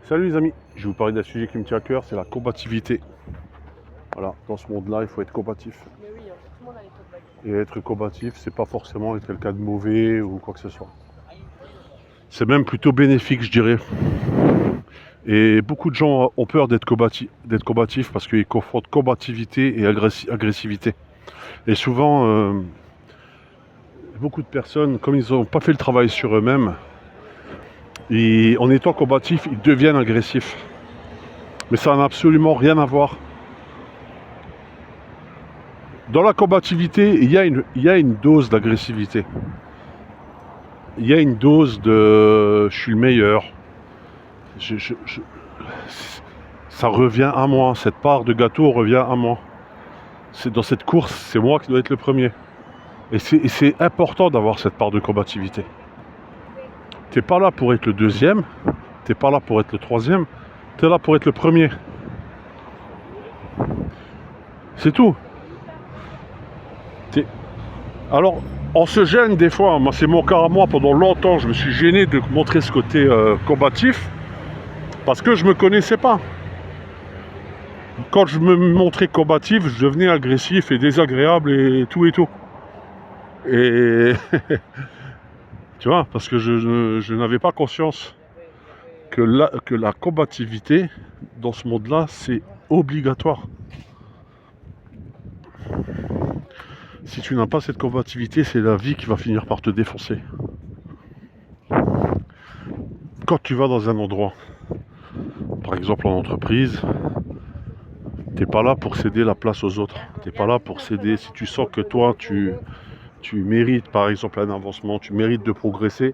Salut les amis, je vais vous parler d'un sujet qui me tient à cœur, c'est la combativité. Voilà, dans ce monde-là, il faut être combatif. Mais oui, en fait, tout le monde a les totes bagues. Et être combatif, c'est pas forcément être quelqu'un de mauvais ou quoi que ce soit. C'est même plutôt bénéfique, je dirais. Et beaucoup de gens ont peur d'être combatifs parce qu'ils confrontent combativité et agressivité. Et souvent, beaucoup de personnes, comme ils n'ont pas fait le travail sur eux-mêmes, en étant combatifs, ils deviennent agressifs. Mais ça n'a absolument rien à voir. Dans la combativité, il y a une dose d'agressivité. Il y a une dose de je suis le meilleur. Ça revient à moi. Cette part de gâteau revient à moi. Dans cette course, c'est moi qui dois être le premier. Et c'est important d'avoir cette part de combativité. T'es pas là pour être le deuxième. T'es pas là pour être le troisième. T'es là pour être le premier. C'est tout. Alors, on se gêne des fois. Moi, c'est mon cas à moi. Pendant longtemps, je me suis gêné de montrer ce côté combatif parce que je me connaissais pas. Quand je me montrais combatif, je devenais agressif et désagréable et tout et tout. Et tu vois, parce que je n'avais pas conscience que la combativité dans ce monde-là, c'est obligatoire. Si tu n'as pas cette combativité, c'est la vie qui va finir par te défoncer. Quand tu vas dans un endroit, par exemple en entreprise, t'es pas là pour céder la place aux autres. T'es pas là pour céder. Si tu sens que toi, tu mérites par exemple un avancement, tu mérites de progresser,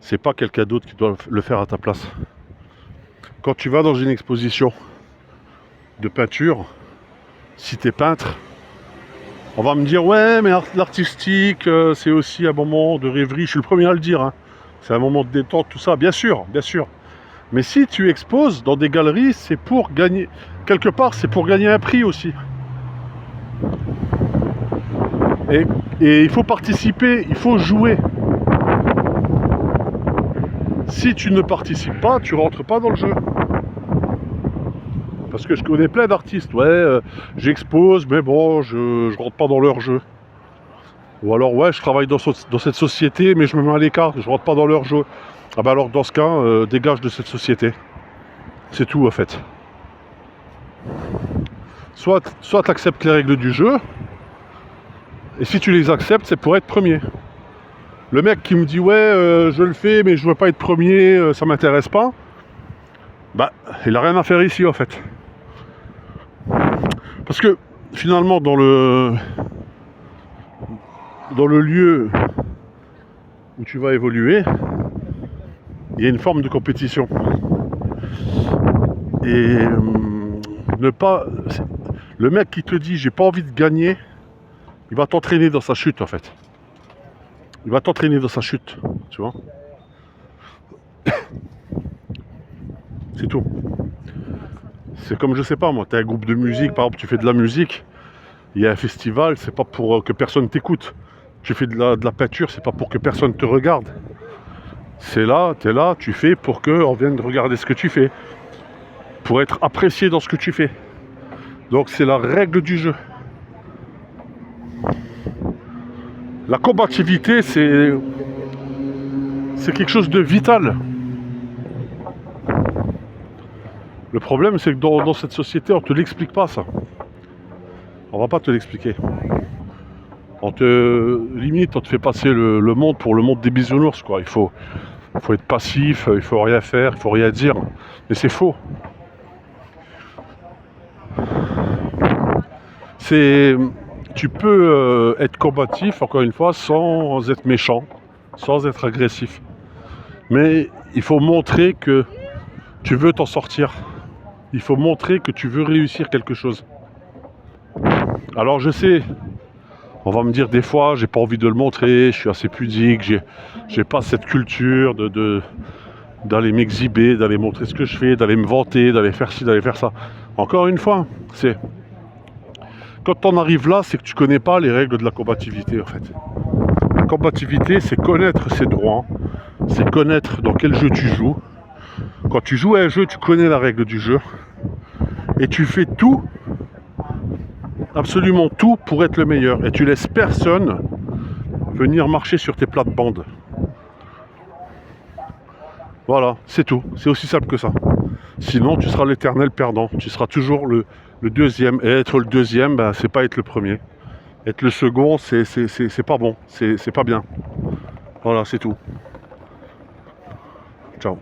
c'est pas quelqu'un d'autre qui doit le faire à ta place. Quand tu vas dans une exposition de peinture, si t'es peintre, on va me dire ouais mais l'artistique c'est aussi un moment de rêverie, je suis le premier à le dire, hein. C'est un moment de détente, tout ça, bien sûr. Mais si tu exposes dans des galeries, c'est pour gagner, quelque part c'est pour gagner un prix aussi. Et il faut participer, il faut jouer. Si tu ne participes pas, tu rentres pas dans le jeu. Parce que je connais plein d'artistes, j'expose, mais bon, je rentre pas dans leur jeu. Ou alors, ouais, je travaille dans cette société, mais je me mets à l'écart, je rentre pas dans leur jeu. Ah bah alors, dans ce cas, dégage de cette société. C'est tout, en fait. Soit tu acceptes les règles du jeu, et si tu les acceptes, c'est pour être premier. Le mec qui me dit, je le fais, mais je veux pas être premier, ça m'intéresse pas, bah, il a rien à faire ici, en fait. Parce que, finalement, dans le lieu où tu vas évoluer, il y a une forme de compétition. Et le mec qui te dit j'ai pas envie de gagner, il va t'entraîner dans sa chute en fait. Il va t'entraîner dans sa chute, tu vois. C'est tout. C'est comme, je sais pas moi, t'as un groupe de musique, par exemple tu fais de la musique, il y a un festival, c'est pas pour que personne t'écoute. Tu fais de la peinture, c'est pas pour que personne te regarde. C'est là, t'es là, tu fais pour qu'on vienne regarder ce que tu fais. Pour être apprécié dans ce que tu fais. Donc c'est la règle du jeu. La combativité, c'est quelque chose de vital. Le problème, c'est que dans cette société, on ne te l'explique pas, ça. On va pas te l'expliquer. On te fait passer le monde pour le monde des bisounours, quoi. Il faut être passif, il faut rien faire, il faut rien dire. Mais c'est faux. Tu peux être combatif, encore une fois, sans être méchant, sans être agressif. Mais il faut montrer que tu veux t'en sortir. Il faut montrer que tu veux réussir quelque chose. Alors je sais, on va me dire des fois, j'ai pas envie de le montrer, je suis assez pudique, j'ai pas cette culture d'aller m'exhiber, d'aller montrer ce que je fais, d'aller me vanter, d'aller faire ci, d'aller faire ça. Encore une fois, quand on arrive là, c'est que tu connais pas les règles de la combativité en fait. La combativité, c'est connaître ses droits, c'est connaître dans quel jeu tu joues, Quand tu joues à un jeu, tu connais la règle du jeu. Et tu fais tout, absolument tout, pour être le meilleur. Et tu laisses personne venir marcher sur tes plates-bandes. Voilà, c'est tout. C'est aussi simple que ça. Sinon, tu seras l'éternel perdant. Tu seras toujours le deuxième. Et être le deuxième, ben, c'est pas être le premier. Être le second, c'est pas bon. C'est pas bien. Voilà, c'est tout. Ciao.